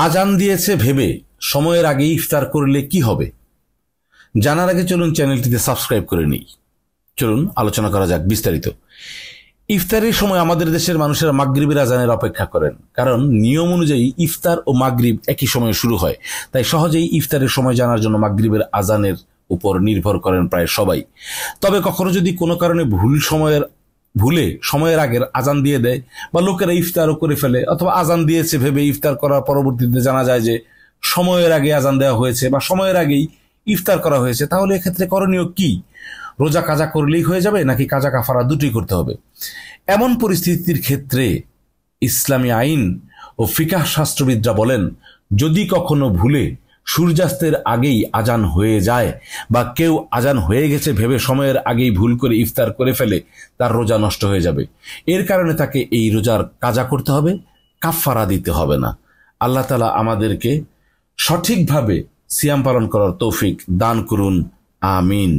আজান দিয়েছে ভেবে সময়ের আগে ইফতার করলে কি হবে? জানার আগে চলুন চ্যানেলটিতে সাবস্ক্রাইব করে নিই। চলুন আলোচনা করা যাক বিস্তারিত। ইফতারের সময় আমাদের দেশের মানুষেরা মাগরিবের আজানের অপেক্ষা করেন, কারণ নিয়ম অনুযায়ী ইফতার ও মাগরিব একই সময়ে শুরু হয়। তাই সহজেই ইফতারের সময় জানার জন্য মাগরিবের আজানের উপর নির্ভর করেন প্রায় সবাই। তবে কখনো যদি কোনো কারণে ভুলে সময়ের আগের আজান দিয়ে দেয় বা লোকেরা ইফতারও করে ফেলে, অথবা আজান দিয়েছে ভেবে ইফতার করার পরবর্তীতে জানা যায় যে সময়ের আগে আজান দেওয়া হয়েছে বা সময়ের আগেই ইফতার করা হয়েছে, তাহলে এক্ষেত্রে করণীয় কি? রোজা কাজা করলেই হয়ে যাবে, নাকি কাজা কাফারা দুটোই করতে হবে? এমন পরিস্থিতির ক্ষেত্রে ইসলামী আইন ও ফিকাহ শাস্ত্রবিদরা বলেন, যদি কখনো ভুলে সূর্যাস্তের আগেই আজান হয়ে যায় বা কেউ আজান হয়ে গেছে ভেবে সময়ের আগেই ভুল করে ইফতার করে ফেলে, তার রোজা নষ্ট হয়ে যাবে। এর কারণে তাকে এই রোজার কাজা করতে হবে, কাফারা দিতে হবে না। আল্লাহ তাআলা আমাদেরকে সঠিকভাবে সিয়াম পালন করার তৌফিক দান করুন। আমিন।